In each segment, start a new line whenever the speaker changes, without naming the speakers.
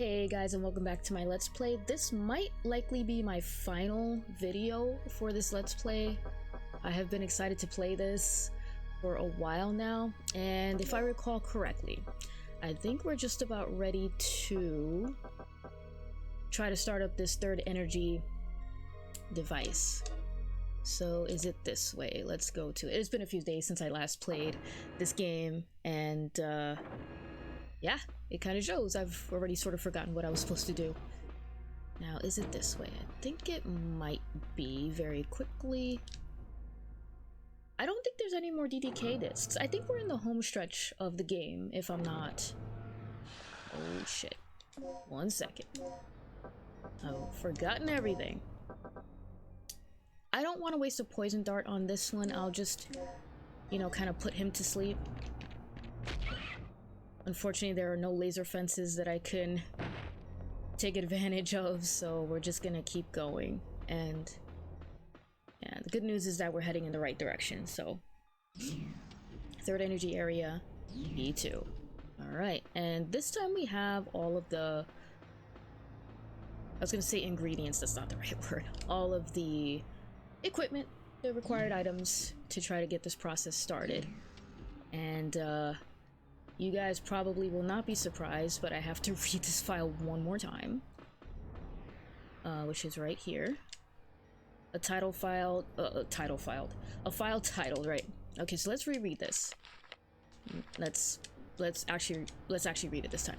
Hey guys, and welcome back to my Let's Play. This might likely be my final video for this Let's Play. I have been excited to play this for a while now, and if I recall correctly, I think we're just about ready to try to start up this third energy device. So is it this way? Let's go to it. It's been a few days since I last played this game, and yeah, it kind of shows. I've already sort of forgotten what I was supposed to do. Now, is it this way? I think it might be. Very quickly. I don't think there's any more DDK discs. I think we're in the home stretch of the game, if I'm not. Oh shit. 1 second. I've forgotten everything. I don't want to waste a poison dart on this one. I'll just, you know, kind of put him to sleep. Unfortunately, there are no laser fences that I can take advantage of, so we're just gonna keep going. And yeah, the good news is that we're heading in the right direction. So third energy area, B2. All right, and this time we have all of the, I was gonna say ingredients, that's not the right word, all of the equipment, the required items to try to get this process started. And you guys probably will not be surprised, but I have to read this file one more time, which is right here. A title filed, a file titled, right? Okay, so let's reread this. Let's actually read it this time.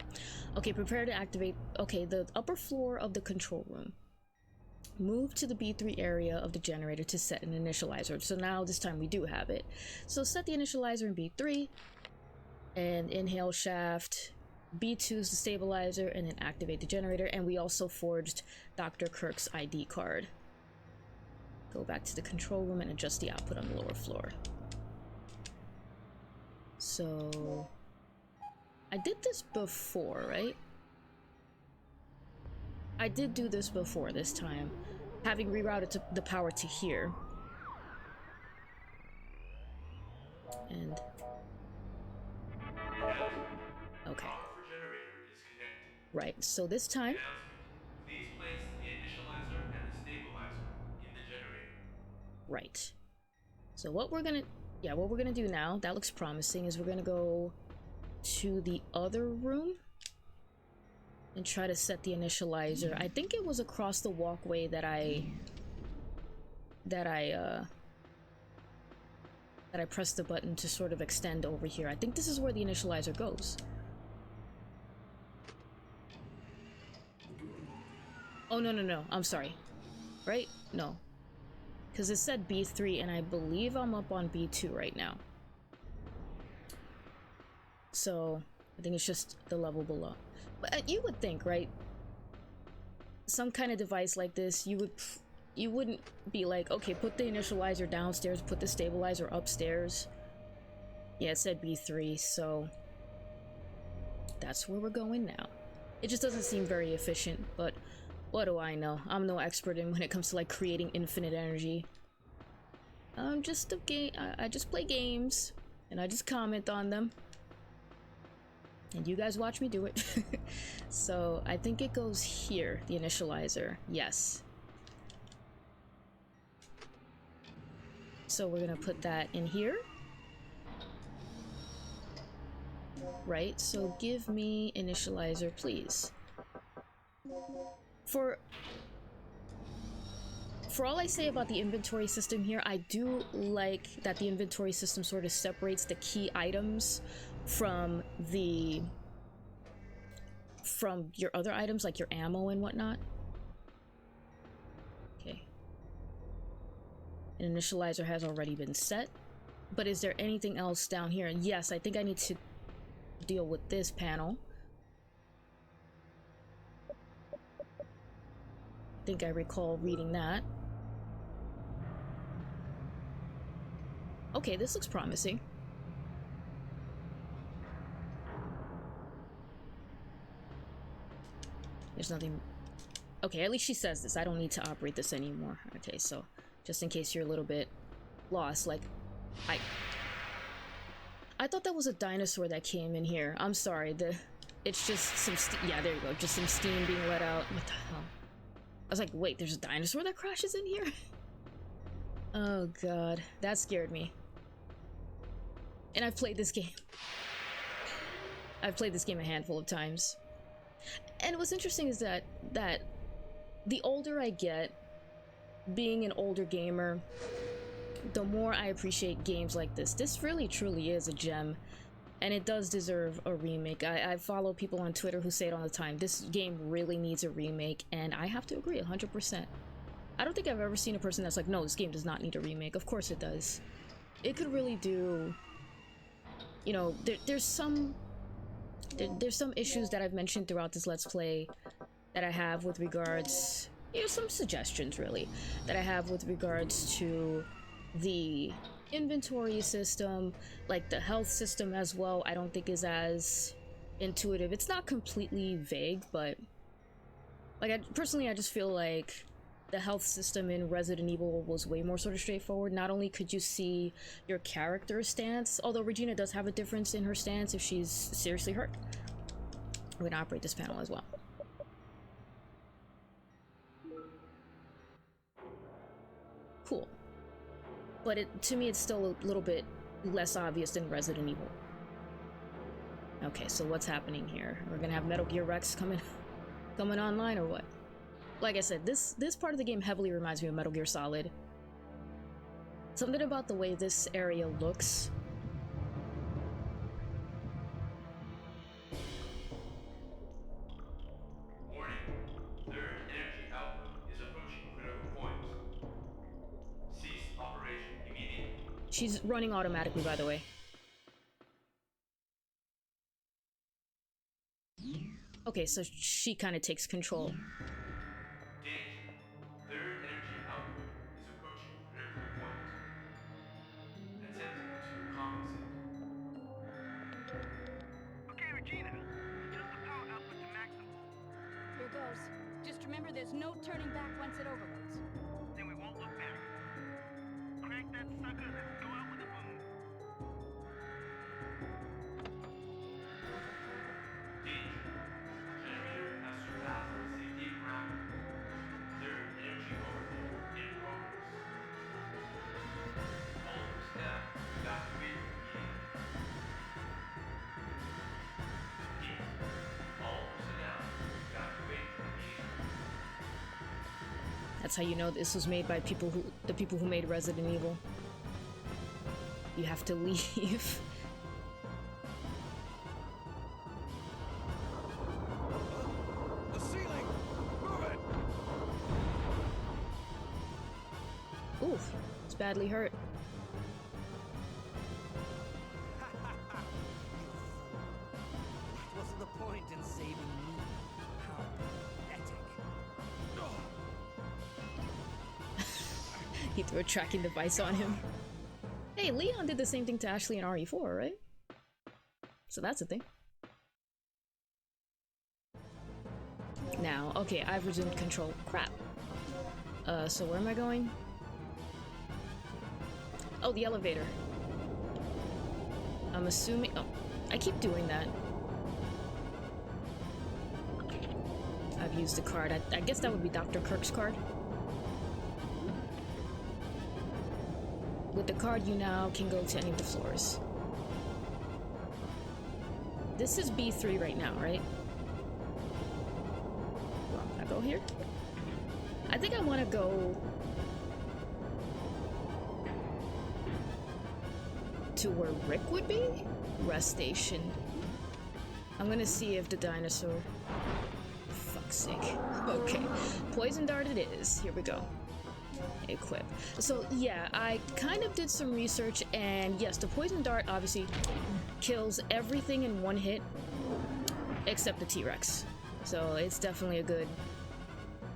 Okay, prepare to activate. Okay, the upper floor of the control room. Move to the B3 area of the generator to set an initializer. So now this time we do have it. So set the initializer in B3. And inhale shaft, B2 is the stabilizer, and then activate the generator. And we also forged Dr. Kirk's ID card. Go back to the control room and adjust the output on the lower floor. So I did this before, right? I did do this before this time, having rerouted the power to here. And okay. Right, so this time.
Please place the initializer and the stabilizer in the generator.
Right. So what we're gonna do now, that looks promising, is we're gonna go to the other room and try to set the initializer. I think it was across the walkway that I pressed the button to sort of extend over here. I think this is where the initializer goes. Oh, no, I'm sorry. Right? No. Because it said B3, and I believe I'm up on B2 right now. So, I think it's just the level below. But you would think, right? Some kind of device like this, you wouldn't be like, okay, put the initializer downstairs, put the stabilizer upstairs. Yeah, it said B3, so that's where we're going now. It just doesn't seem very efficient, but what do I know? I'm no expert in when it comes to like creating infinite energy. I'm just a game. I just play games and I just comment on them. And you guys watch me do it. So I think it goes here, the initializer. Yes. So we're gonna put that in here. Right, so give me initializer, please. For all I say about the inventory system here, I do like that the inventory system sort of separates the key items from your other items, like your ammo and whatnot. Okay. An initializer has already been set, but is there anything else down here? Yes, I think I need to deal with this panel. I think I recall reading that. Okay, this looks promising. There's nothing. Okay, at least she says this. I don't need to operate this anymore. Okay, so just in case you're a little bit lost, like I thought that was a dinosaur that came in here. I'm sorry. It's just some yeah, there you go. Just some steam being let out. What the hell? I was like, wait, there's a dinosaur that crashes in here? Oh god, that scared me. And I've played this game. I've played this game a handful of times. And what's interesting is that the older I get, being an older gamer, the more I appreciate games like this. This really truly is a gem, and it does deserve a remake. I follow people on Twitter who say it all the time. This game really needs a remake, and I have to agree 100%. I don't think I've ever seen a person that's like, no, this game does not need a remake. Of course it does. It could really do, you know, there's some issues that I've mentioned throughout this Let's Play that I have with regards, you know, some suggestions really that I have with regards to the inventory system, like the health system as well. I don't think is as intuitive. It's not completely vague, but like I just feel like the health system in Resident Evil was way more sort of straightforward. Not only could you see your character's stance, although Regina does have a difference in her stance if she's seriously hurt. We're gonna operate this panel as well. Cool. But to me, it's still a little bit less obvious than Resident Evil. Okay, so what's happening here? We're gonna have Metal Gear Rex coming online, or what? Like I said, this part of the game heavily reminds me of Metal Gear Solid. Something about the way this area looks.
Warning. Third energy output is approaching critical point. Cease operation immediately.
She's running automatically, by the way. Okay, so she kind of takes control.
Danger. Third energy output is approaching critical point. Attempting to compensate.
Okay, Regina. Adjust the power output to maximum.
Here goes. Just remember there's no turning back once it overloads.
Then we won't look back. Crank that sucker. Let's go out with a boom.
Danger. Generator has surpassed the safety parameter. Third energy overload in progress. All personnel evacuate immediately. Repeat. All personnel evacuate immediately.
That's how you know this was made by the people who made Resident Evil. You have to leave.
The ceiling! Move it!
Oof, it's badly hurt.
What's the point in saving me? How pathetic.
He threw a tracking device on him. Hey, Leon did the same thing to Ashley in RE4, right? So that's a thing. Now, okay, I've resumed control. Crap. So where am I going? Oh, the elevator. I'm assuming... Oh, I keep doing that. I've used the card. I guess that would be Dr. Kirk's card. With the card, you now can go to any of the floors. This is B3 right now, right? Well, can I go here? I think I want to go to where Rick would be? Rest station. I'm gonna see if the dinosaur... Fuck's sake. Okay. Poison dart it is. Here we go. Equip. So yeah, I kind of did some research, and yes, the poison dart obviously kills everything in one hit except the T-Rex. So it's definitely a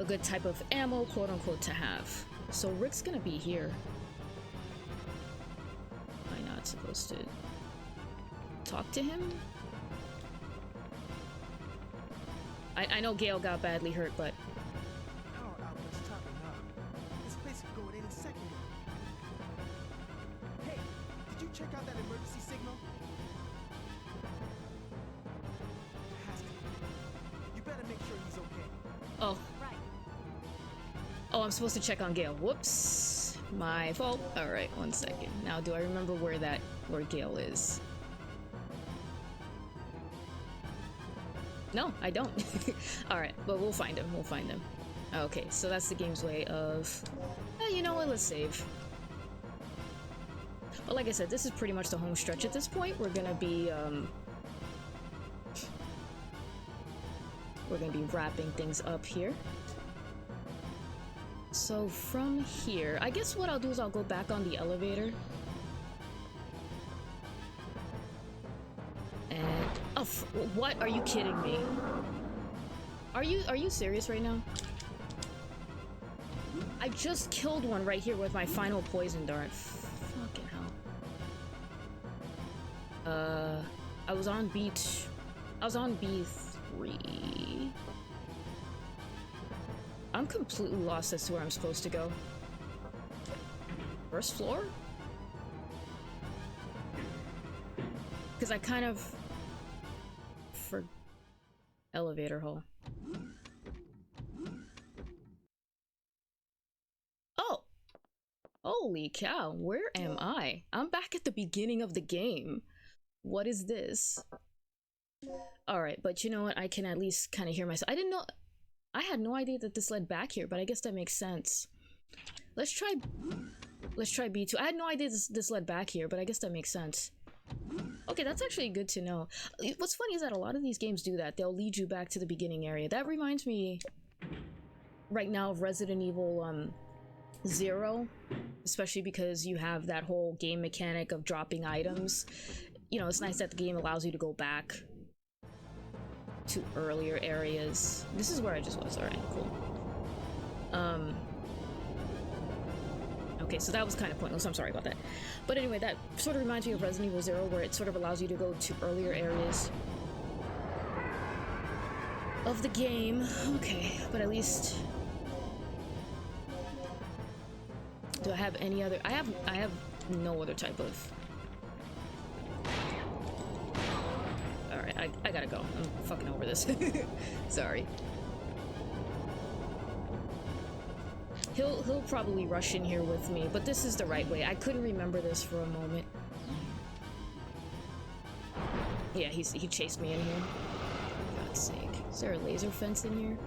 good type of ammo, quote unquote, to have. So Rick's gonna be here. Am I not supposed to talk to him? I know Gale got badly hurt, but
Power output's topping up. This place could go at any second. Hey, did you check out that emergency signal? There has to
Oh.
Right.
Oh, I'm supposed to check on Gale. Whoops. My fault. Alright, 1 second. Now, do I remember where Gale is? No, I don't. Alright, but we'll find him. We'll find him. Okay, so that's the game's way of... you know what? Let's save. But like I said, this is pretty much the home stretch at this point. We're gonna be wrapping things up here. So from here, I guess what I'll do is I'll go back on the elevator. And oh, what? Are you kidding me? Are you serious right now? I just killed one right here with my final poison dart. Fucking hell. I was on B3. I'm completely lost as to where I'm supposed to go. First floor? Because I kind of... Elevator hole. Oh! Holy cow, where am I? I'm back at the beginning of the game. What is this? Alright, but you know what? I can at least kind of hear myself. I didn't know... I had no idea that this led back here, but I guess that makes sense. Let's try B2. I had no idea this led back here, but I guess that makes sense. Okay, that's actually good to know. What's funny is that a lot of these games do that. They'll lead you back to the beginning area. That reminds me right now of Resident Evil 0, especially because you have that whole game mechanic of dropping items. You know, it's nice that the game allows you to go back to earlier areas. This is where I just was. Alright, cool. Okay, so that was kind of pointless. I'm sorry about that. But anyway, that sort of reminds me of Resident Evil 0, where it sort of allows you to go to earlier areas of the game. Okay, but at least... Do I have any other... I have no other type of... Alright, I gotta go. I'm fucking over this. Sorry. He'll probably rush in here with me, but this is the right way. I couldn't remember this for a moment. Yeah, he chased me in here. For God's sake. Is there a laser fence in here?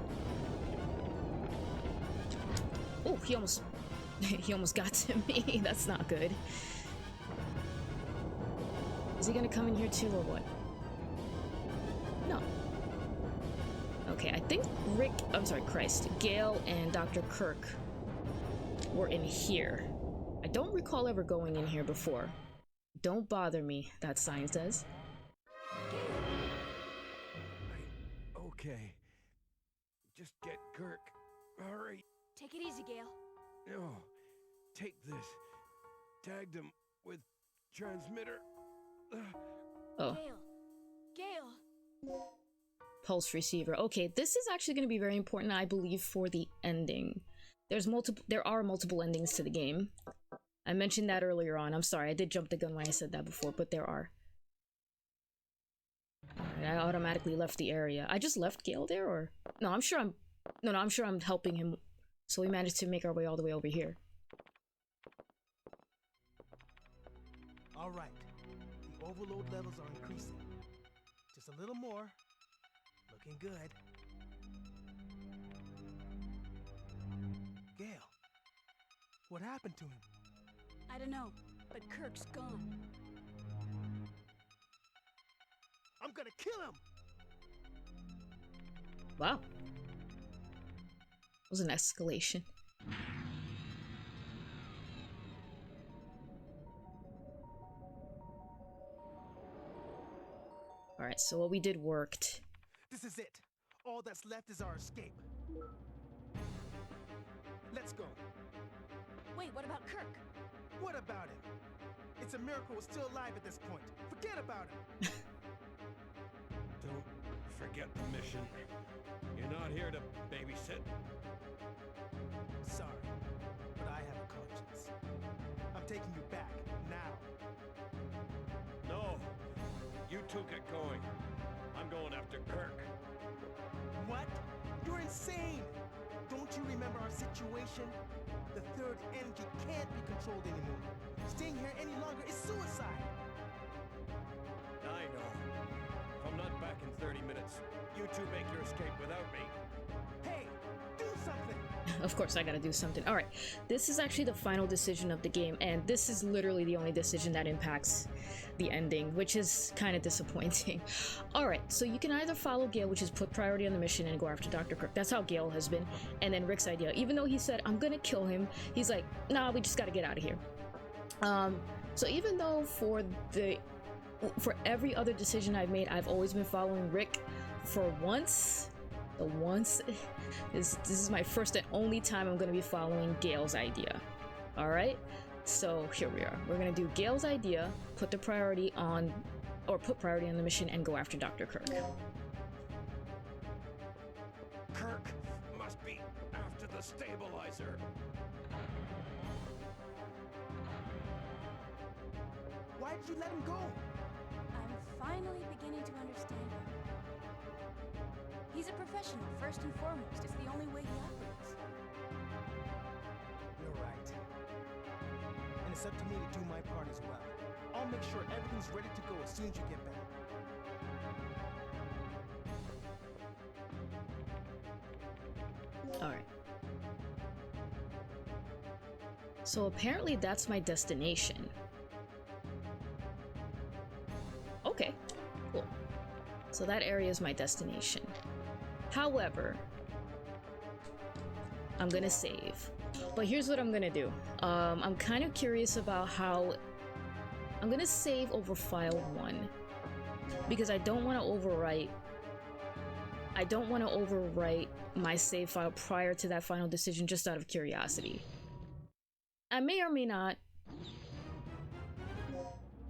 Oh, he almost got to me. That's not good. Is he gonna come in here too, or what? No. Okay, I think Gale and Dr. Kirk were in here. I don't recall ever going in here before. Don't bother me, that sign says.
Okay. Just get Kirk. Hurry.
Take it easy, Gale.
No. Take this. Tagged him with transmitter.
Oh.
Gale.
Pulse receiver. Okay, this is actually going to be very important, I believe, for the ending. There are multiple endings to the game. I mentioned that earlier on. I'm sorry, I did jump the gun when I said that before, but there are. I automatically left the area. I just left Gale there, or no? I'm sure I'm helping him. So we managed to make our way all the way over here.
All right. The overload levels are increasing. Just a little more. Looking good. Gale, what happened to him?
I don't know, but Kirk's gone.
I'm gonna kill him!
Wow. It was an escalation. Alright, so what we did worked.
This is it. All that's left is our escape. Let's go.
Wait, what about Kirk?
What about him? It's a miracle we're still alive at this point. Forget about him.
Don't forget the mission. You're not here to babysit.
Sorry, but I have a conscience. I'm taking you back, now.
No, you two get going. I'm going after Kirk.
What? You're insane! Don't you remember our situation? The third energy can't be controlled anymore. Staying here any longer is suicide!
I know. If I'm not back in 30 minutes, you two make your escape without me.
Hey, do something!
Of course I gotta do something. Alright, this is actually the final decision of the game, and this is literally the only decision that impacts the ending, which is kind of disappointing. Alright, so you can either follow Gale, which is put priority on the mission and go after Dr. Kirk. That's how Gale has been. And then Rick's idea, even though he said, I'm gonna kill him, he's like, nah, we just gotta get out of here. So even though for every other decision I've made, I've always been following Rick, for once, this is my first and only time I'm going to be following Gale's idea. Alright, so here we are. We're going to do Gale's idea, put priority on the mission, and go after Dr. Kirk.
Kirk must be after the stabilizer.
Why did you let him go?
I'm finally beginning to understand him. He's a professional, first and foremost. It's the only way he operates.
You're right. And it's up to me to do my part as well. I'll make sure everything's ready to go as soon as you get back.
Alright. So apparently that's my destination. Okay, cool. So that area is my destination. However, I'm gonna save. But here's what I'm gonna do. I'm kind of curious about how... I'm gonna save over file 1. Because I don't want to overwrite... my save file prior to that final decision, just out of curiosity. I may or may not...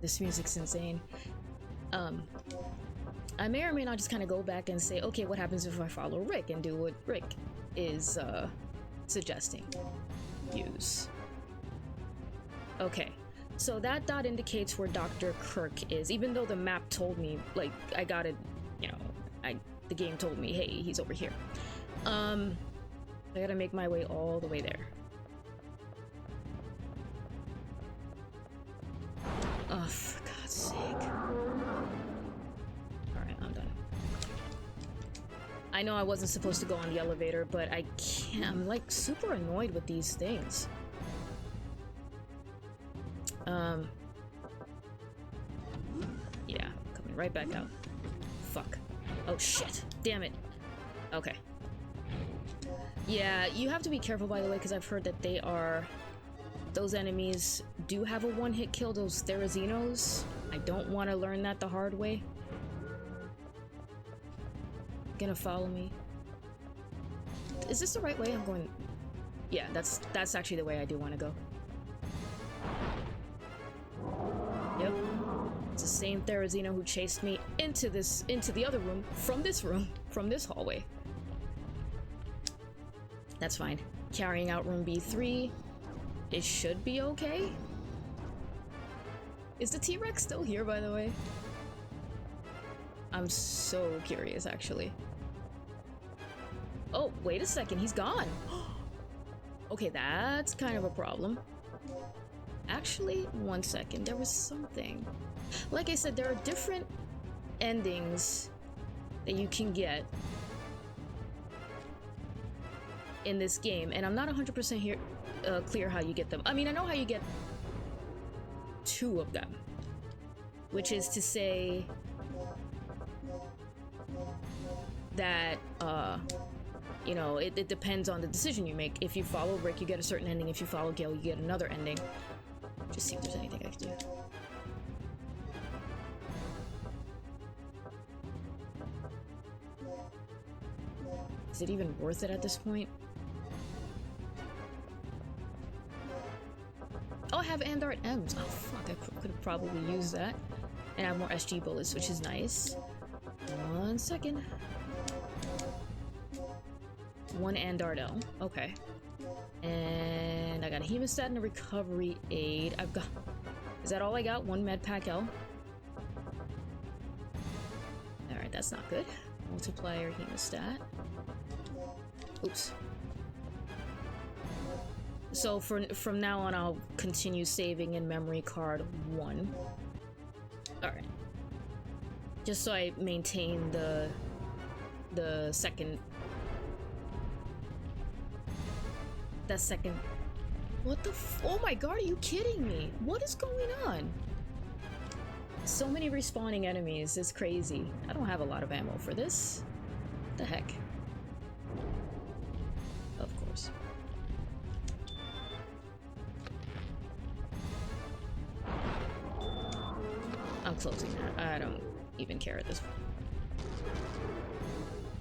This music's insane. I may or may not just kind of go back and say, okay, what happens if I follow Rick and do what Rick is suggesting? Use. Okay, so that dot indicates where Dr. Kirk is, even though the map told me, like, I got it, you know, the game told me, hey, he's over here. I gotta make my way all the way there. Oh, for God's sake. I'm done. I know I wasn't supposed to go on the elevator, but I can't. I'm like super annoyed with these things. Yeah, coming right back out. Fuck. Oh shit. Damn it. Okay. Yeah, you have to be careful, by the way, because I've heard that those enemies do have a one-hit kill, those Therazinos. I don't want to learn that the hard way. Gonna follow me. Is this the right way? I'm going... Yeah, that's actually the way I do want to go. Yep. It's the same Therazino who chased me into the other room, from this hallway. That's fine. Carrying out room B3. It should be okay. Is the T-Rex still here, by the way? I'm so curious, actually. Oh, wait a second, he's gone. Okay, that's kind of a problem. Actually, one second, there was something. Like I said, there are different endings that you can get in this game, and I'm not 100% clear how you get them. I mean, I know how you get 2 of them, which is to say that, you know, it depends on the decision you make. If you follow Rick, you get a certain ending. If you follow Gale, you get another ending. Just see if there's anything I can do. Is it even worth it at this point? Oh, I have Andart M's. Oh, fuck, I could have probably used that. And I have more SG bullets, which is nice. 1 second. 1 Andart L. Okay. And I got a hemostat and a recovery aid. I've got... Is that all I got? 1 med pack L. Alright, that's not good. Multiplier hemostat. Oops. So from now on, I'll continue saving in memory card 1. Alright. Just so I maintain the second... That second... What the oh my god, are you kidding me? What is going on? So many respawning enemies is crazy. I don't have a lot of ammo for this. What the heck? Of course. I'm closing that. I don't even care at this point.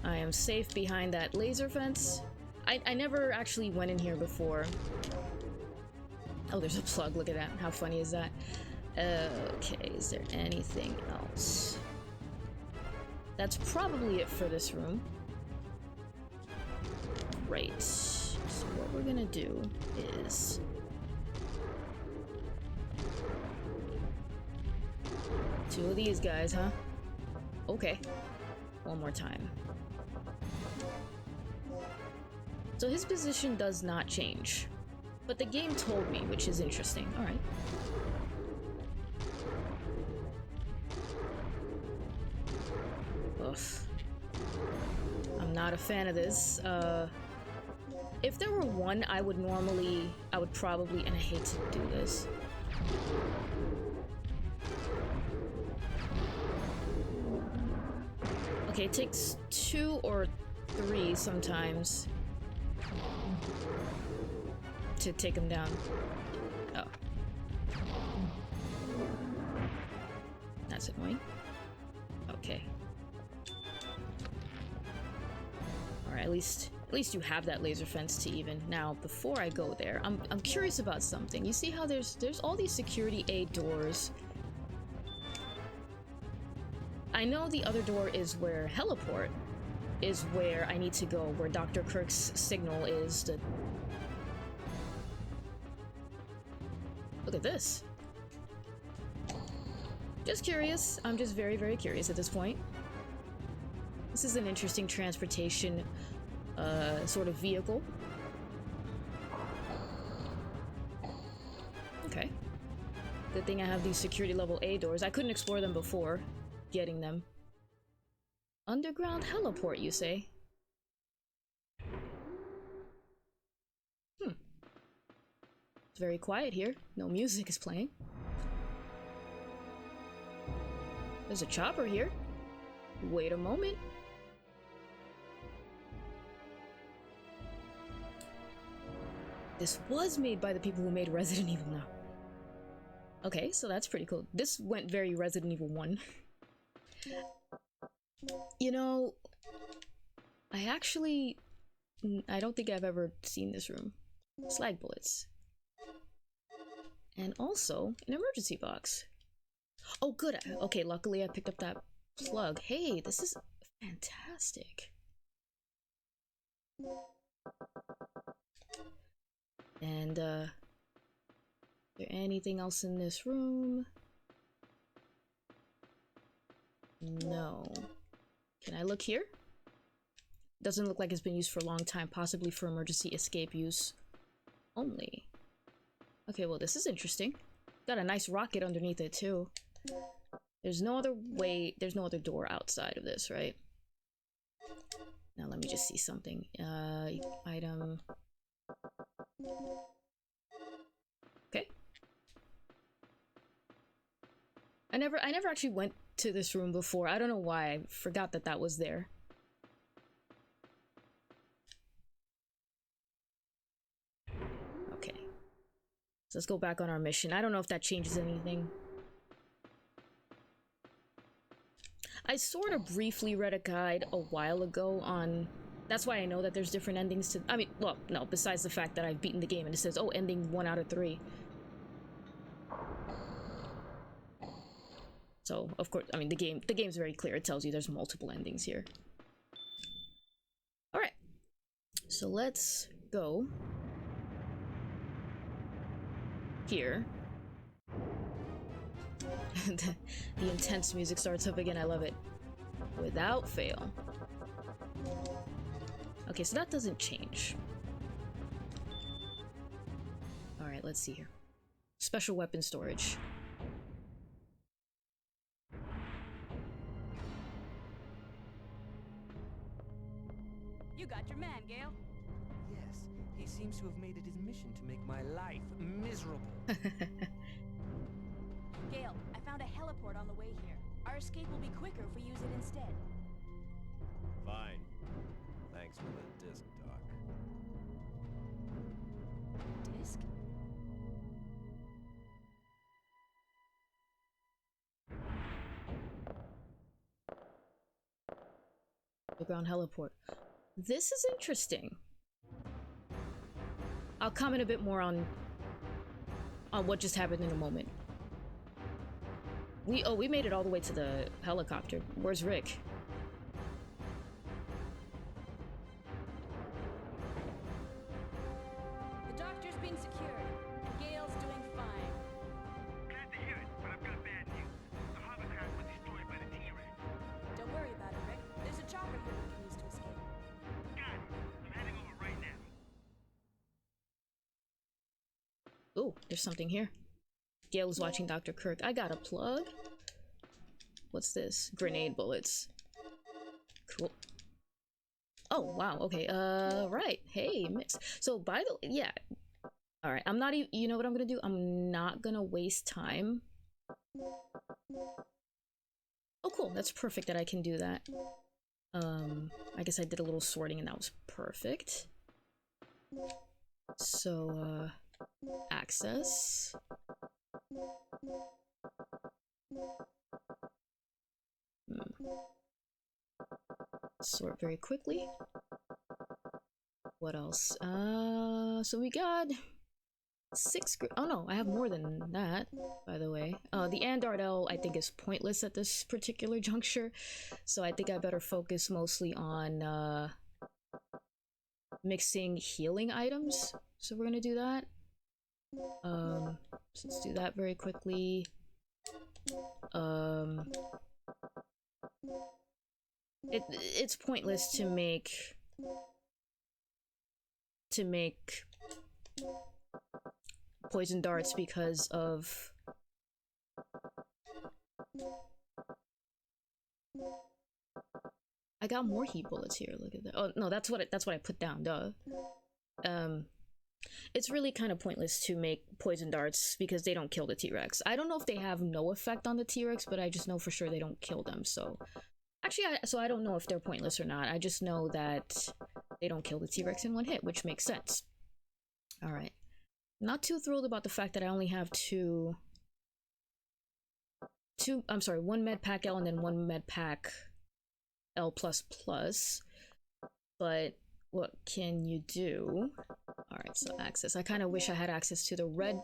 I am safe behind that laser fence. I never actually went in here before. Oh, there's a plug. Look at that. How funny is that? Okay, is there anything else? That's probably it for this room. Right. So what we're gonna do is... Two of these guys, huh? Okay. One more time. So his position does not change. But the game told me, which is interesting. Alright. Ugh. I'm not a fan of this. If there were one, I would probably, and I hate to do this. Okay, it takes 2 or 3 sometimes to take him down. Oh. That's annoying. Okay. Alright, at least you have that laser fence to even. Now, before I go there, I'm curious about something. You see how there's all these security A doors. I know the other door is where Heliport is where I need to go, where Dr. Kirk's signal is. Look at this. Just curious. I'm just very, very curious at this point. This is an interesting transportation sort of vehicle. Okay. Good thing I have these security level A doors. I couldn't explore them before getting them. Underground heliport, you say? It's very quiet here. No music is playing. There's a chopper here. Wait a moment. This was made by the people who made Resident Evil now. Okay, so that's pretty cool. This went very Resident Evil 1. You know, I don't think I've ever seen this room. Slag bullets. And also, an emergency box. Oh, good. Okay, luckily I picked up that plug. Hey, this is fantastic. And, is there anything else in this room? No. Can I look here? Doesn't look like it's been used for a long time, possibly for emergency escape use only. Okay, well, this is interesting. Got a nice rocket underneath it, too. There's no other way, there's no other door outside of this, right? Now let me just see something. Item. Okay. I never actually went to this room before. I don't know why. I forgot that that was there. Okay. So let's go back on our mission. I don't know if that changes anything. I sort of briefly read a guide a while ago on... That's why I know that there's different endings to... I mean, well, no, besides the fact that I've beaten the game and it says, oh, ending 1 out of 3. So, of course, I mean, the game's very clear. It tells you there's multiple endings here. Alright. So let's go here. The intense music starts up again. I love it. Without fail. Okay, so that doesn't change. Alright, let's see here. Special weapon storage.
You got your man, Gale.
Yes, he seems to have made it his mission to make my life miserable.
Gale, I found a heliport on the way here. Our escape will be quicker if we use it instead.
Fine. Thanks for the disc, Doc.
Disc?
Underground heliport. This is interesting. I'll comment a bit more on what just happened in a moment. We made it all the way to the helicopter. Where's Rick?
The doctor's been secured, and Gale's doing fine.
Glad to hear it, but I've got bad news. The hovercraft was destroyed by the T-Rex.
Don't worry about it, Rick. There's a chopper here we can use to escape.
Got it. I'm heading over right now.
Ooh, there's something here. Gale is watching Dr. Kirk. I got a plug. What's this? Grenade bullets. Cool. Oh, wow. Okay. Right. Hey, mix. So, by the way, yeah. All right. I'm not even, you know what I'm gonna do? I'm not gonna waste time. Oh, cool. That's perfect that I can do that. I guess I did a little sorting and that was perfect. So, access. Sort very quickly. What else? So we got 6. Oh no, I have more than that, by the way. The Andardel I think is pointless at this particular juncture, so I think I better focus mostly on mixing healing items. So we're gonna do that. So let's do that very quickly. It's pointless to make poison darts because of I got more heat bullets here. Look at that. Oh no, that's what I put down. Duh. It's really kind of pointless to make poison darts because they don't kill the T-Rex. I don't know if they have no effect on the T-Rex, but I just know for sure they don't kill them. So actually, I don't know if they're pointless or not. I just know that they don't kill the T-Rex in one hit, which makes sense. All right. Not too thrilled about the fact that I only have one med pack L and then one med pack L++. But what can you do? All right, so access. I kind of wish I had access to the red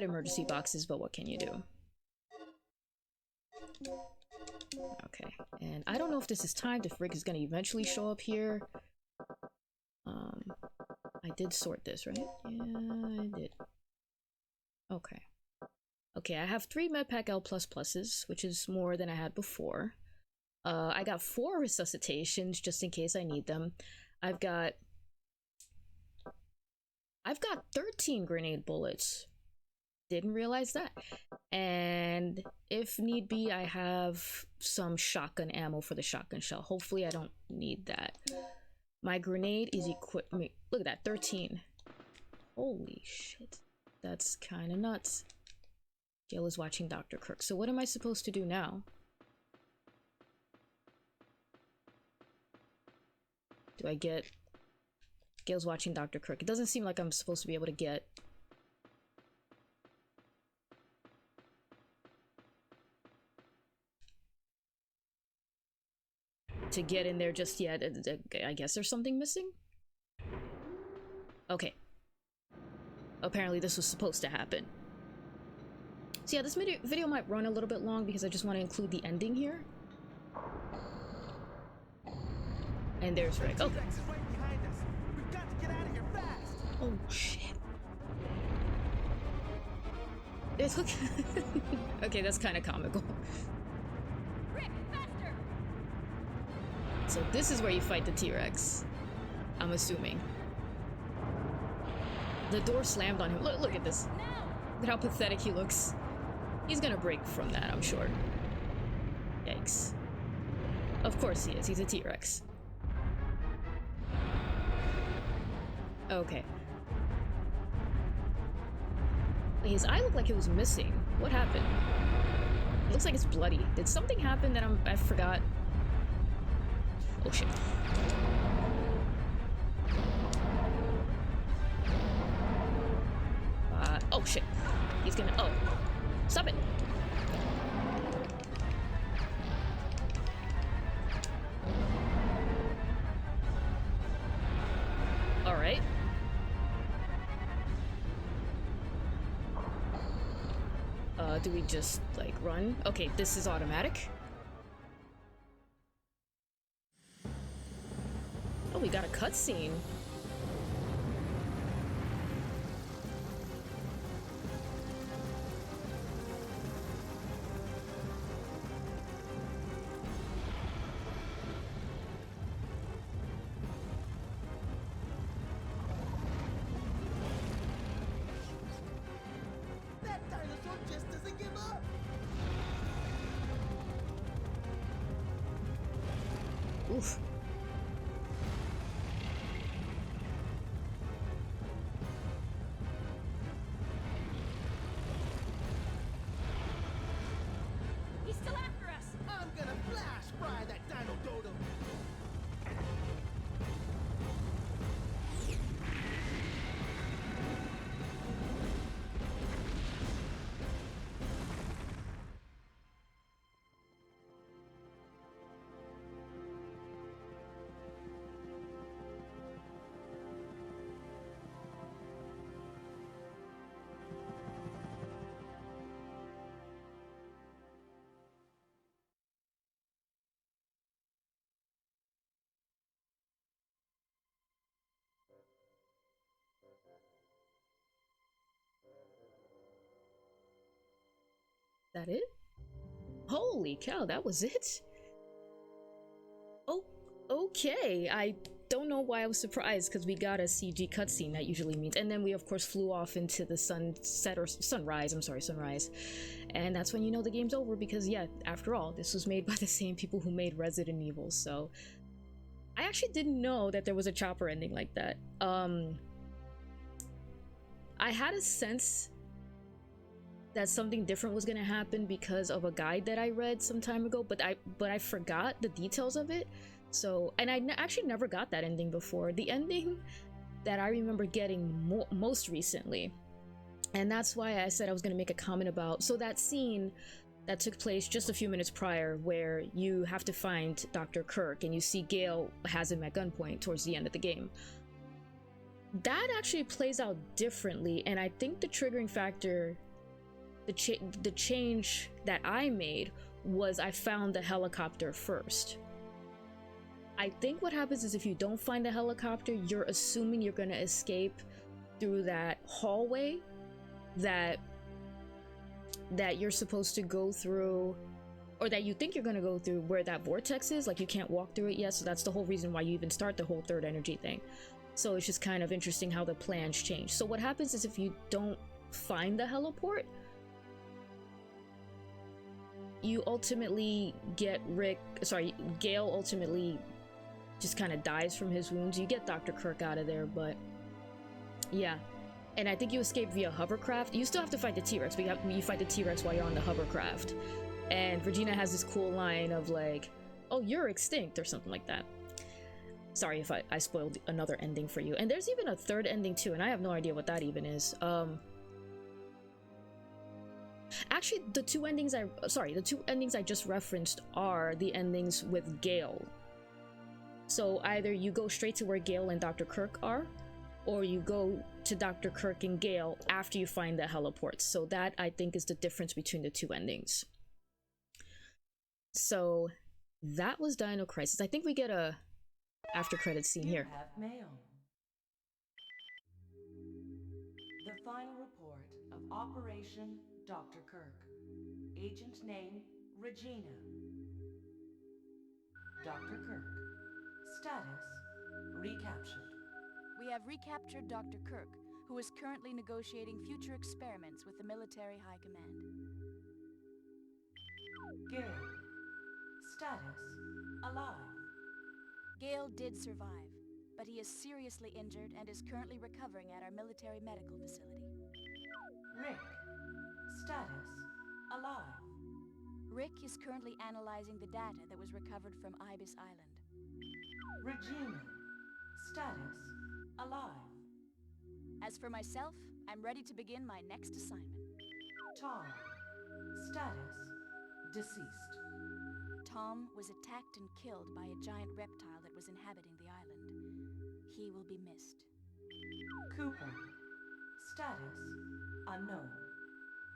emergency boxes, but what can you do? Okay, and I don't know if this is timed, if Rick is going to eventually show up here. I did sort this, right? Yeah, I did. Okay. Okay, I have 3 medpack L++, which is more than I had before. I got 4 resuscitations just in case I need them. I've got 13 grenade bullets. Didn't realize that. And if need be, I have some shotgun ammo for the shotgun shell. Hopefully I don't need that. My grenade is equipped. Look at that, 13. Holy shit. That's kind of nuts. Gale is watching Dr. Kirk. So what am I supposed to do now? Do I get... Gale's watching Dr. Kirk. It doesn't seem like I'm supposed to be able to get... in there just yet. I guess there's something missing? Okay. Apparently this was supposed to happen. So yeah, this video might run a little bit long because I just want to include the ending here. And there's Rick. Okay.
T-Rex is right behind us. We've got to get out of here fast.
Shit. It look okay, that's kind of comical.
Rick, faster!
So this is where you fight the T-Rex. I'm assuming. The door slammed on him. Look at this.
Now!
Look at how pathetic he looks. He's gonna break from that, I'm sure. Yikes. Of course he is. He's a T-Rex. Okay. His eye looked like it was missing. What happened? It looks like it's bloody. Did something happen that I forgot? Oh shit. Oh shit. He's gonna. Oh. Stop it. Alright. Do we just, like, run? Okay, this is automatic. Oh, we got a cutscene.
That dinosaur just doesn't give up.
Oof.
He's still after us!
I'm gonna flash fry that dino dodo.
That it? Holy cow, that was it? Oh, okay. I don't know why I was surprised, because we got a CG cutscene, that usually means. And then we, of course, flew off into the sunset, or sunrise, I'm sorry, sunrise. And that's when you know the game's over, because, yeah, after all, this was made by the same people who made Resident Evil, so... I actually didn't know that there was a chopper ending like that. I had a sense that something different was gonna happen because of a guide that I read some time ago, but I forgot the details of it. So, and I actually never got that ending before. The ending that I remember getting most recently, and that's why I said I was gonna make a comment about, so that scene that took place just a few minutes prior where you have to find Dr. Kirk and you see Gale has him at gunpoint towards the end of the game. That actually plays out differently, and I think the triggering factor, the change that I made was I found the helicopter first. I think what happens is if you don't find the helicopter, you're assuming you're gonna escape through that hallway that you're supposed to go through, or that you think you're gonna go through, where that vortex is. Like, you can't walk through it yet, so that's the whole reason why you even start the whole third energy thing. So it's just kind of interesting how the plans change. So what happens is if you don't find the heliport, you ultimately get Gale ultimately just kind of dies from his wounds. You get Dr. Kirk out of there, but yeah. And I think you escape via hovercraft. You still have to fight the T-Rex, but you fight the T-Rex while you're on the hovercraft. And Regina has this cool line of like, oh, you're extinct, or something like that. Sorry if I spoiled another ending for you. And there's even a third ending too, and I have no idea what that even is. Actually, the two endings I just referenced are the endings with Gale. So either you go straight to where Gale and Dr. Kirk are, or you go to Dr. Kirk and Gale after you find the heliports. So that, I think, is the difference between the two endings. So that was Dino Crisis. I think we get a after credits scene here.
Have mail.
final report of Operation Dr. Kirk. Agent name Regina. Dr. Kirk. Status recaptured.
We have recaptured Dr. Kirk, who is currently negotiating future experiments with the military high command.
Gale. Status alive.
Gale did survive, but he is seriously injured and is currently recovering at our military medical facility.
Rick. Status alive.
Rick is currently analyzing the data that was recovered from Ibis Island.
Regina. Status alive.
As for myself, I'm ready to begin my next assignment.
Tom. Status deceased.
Tom was attacked and killed by a giant reptile that was inhabiting the island. He will be missed.
Cooper. Status unknown.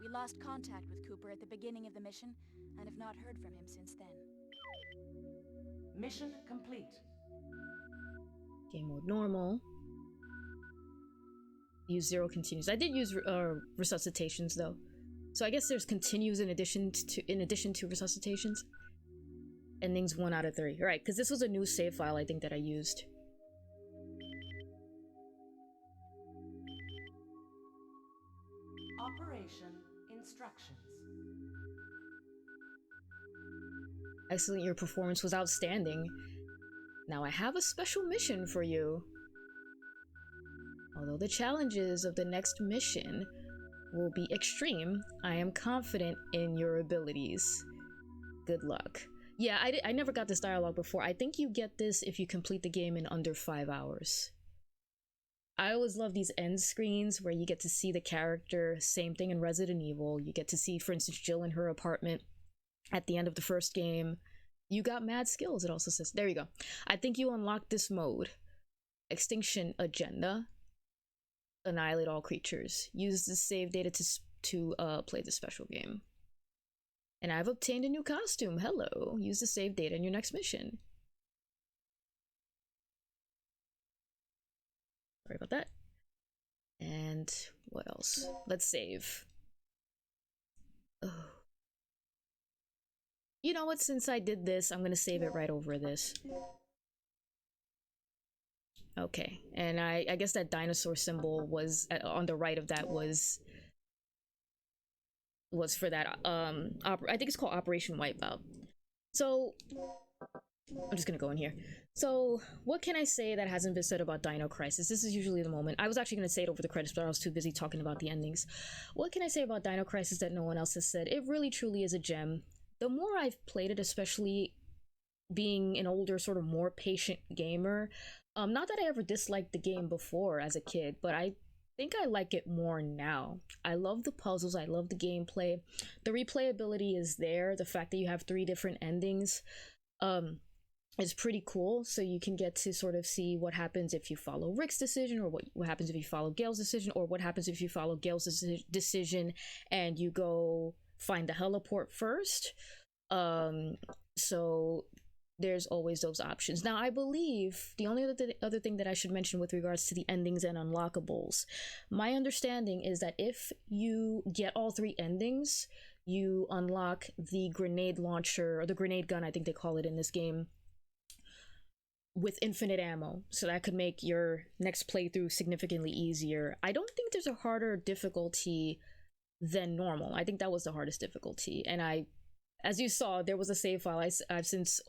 We lost contact with Cooper at the beginning of the mission and have not heard from him since then.
Mission complete.
Game mode normal. Use 0 continues. I did use resuscitations though, so I guess there's continues in addition to resuscitations. Endings 1 out of 3. Right, because this was a new save file I think that I used.
Operation instructions.
Excellent, your performance was outstanding. Now I have a special mission for you. Although the challenges of the next mission will be extreme, I am confident in your abilities. Good luck. Yeah, I never got this dialogue before. I think you get this if you complete the game in under 5 hours. I always love these end screens where you get to see the character. Same thing in Resident Evil. You get to see, for instance, Jill in her apartment at the end of the first game. You got mad skills, it also says. There you go. I think you unlocked this mode. Extinction Agenda. Annihilate all creatures. Use the save data to play the special game. And I've obtained a new costume. Hello. Use the save data in your next mission. Sorry about that. And what else? Let's save. Oh. You know what? Since I did this, I'm gonna save it right over this. Okay, and I guess that dinosaur symbol was on the right of that was for that I think it's called Operation Wipeout. So I'm just gonna go in here. So what can I say that hasn't been said about Dino Crisis? This is usually the moment. I was actually gonna say it over the credits, but I was too busy talking about the endings. What can I say about Dino Crisis that no one else has said? It really truly is a gem. The more I've played it, especially being an older, sort of more patient gamer, not that I ever disliked the game before as a kid, but I think I like it more now. I love the puzzles, I love the gameplay, the replayability is there. The fact that you have 3 different endings is pretty cool, so you can get to sort of see what happens if you follow Rick's decision, or what happens if you follow Gale's decision, or what happens if you follow Gale's decision and you go find the heliport first. So there's always those options. Now, I believe the only other thing that I should mention with regards to the endings and unlockables, my understanding is that if you get all 3 endings, you unlock the grenade launcher, or the grenade gun, I think they call it in this game, with infinite ammo. So that could make your next playthrough significantly easier. I don't think there's a harder difficulty than normal. I think that was the hardest difficulty. And as you saw, there was a save file I've since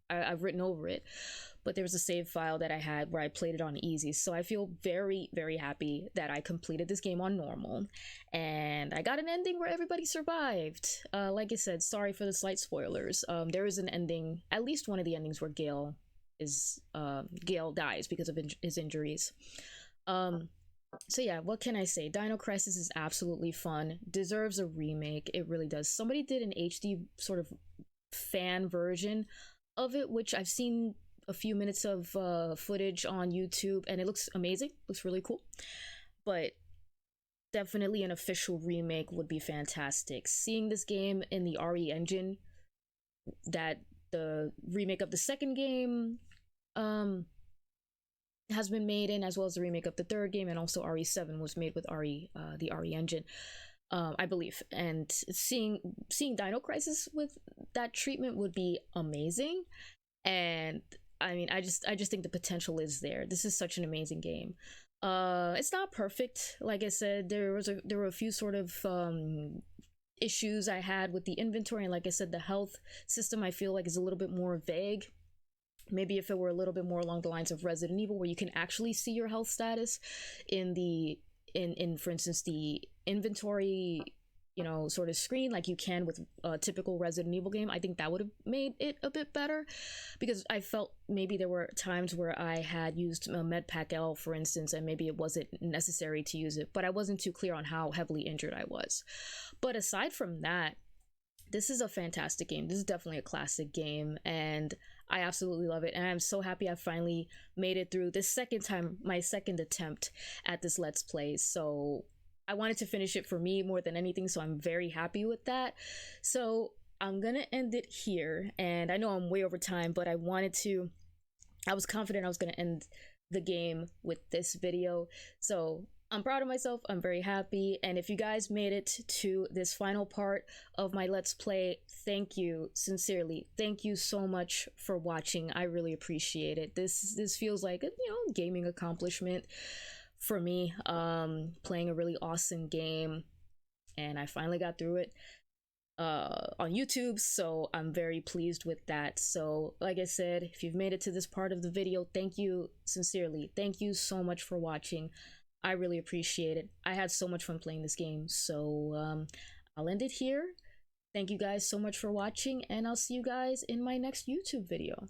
I've written over it, but there was a save file that I had where I played it on easy. So I feel very, very happy that I completed this game on normal, and I got an ending where everybody survived. Like I said, sorry for the slight spoilers. There is an ending, at least one of the endings, where Gale dies because of his injuries. So yeah, what can I say? Dino Crisis is absolutely fun, deserves a remake. It really does. Somebody did an HD sort of fan version of it, which I've seen a few minutes of footage on YouTube, and it looks amazing, looks really cool. But definitely an official remake would be fantastic. Seeing this game in the RE engine, that the remake of the second game has been made in, as well as the remake of the third game, and also RE7 was made with the RE engine, I believe. And seeing Dino Crisis with that treatment would be amazing. And I mean, I just think the potential is there. This is such an amazing game. It's not perfect. Like I said, there were a few sort of issues I had with the inventory, and like I said, the health system I feel like is a little bit more vague. Maybe if it were a little bit more along the lines of Resident Evil, where you can actually see your health status in for instance, the inventory, you know, sort of screen, like you can with a typical Resident Evil game. I think that would have made it a bit better, because I felt maybe there were times where I had used Medpack L, for instance, and maybe it wasn't necessary to use it, but I wasn't too clear on how heavily injured I was. But aside from that, this is a fantastic game. This is definitely a classic game, and I absolutely love it. And I'm so happy I finally made it through this second time, my second attempt at this Let's Play. So I wanted to finish it for me more than anything, so I'm very happy with that. So I'm gonna end it here, and I know I'm way over time, but I was confident I was gonna end the game with this video. So I'm proud of myself, I'm very happy, and if you guys made it to this final part of my Let's Play, thank you, sincerely. Thank you so much for watching. I really appreciate it. This feels like a, you know, gaming accomplishment for me, playing a really awesome game, and I finally got through it on YouTube, so I'm very pleased with that. So like I said, if you've made it to this part of the video, thank you, sincerely. Thank you so much for watching. I really appreciate it. I had so much fun playing this game, so I'll end it here. Thank you guys so much for watching, and I'll see you guys in my next YouTube video.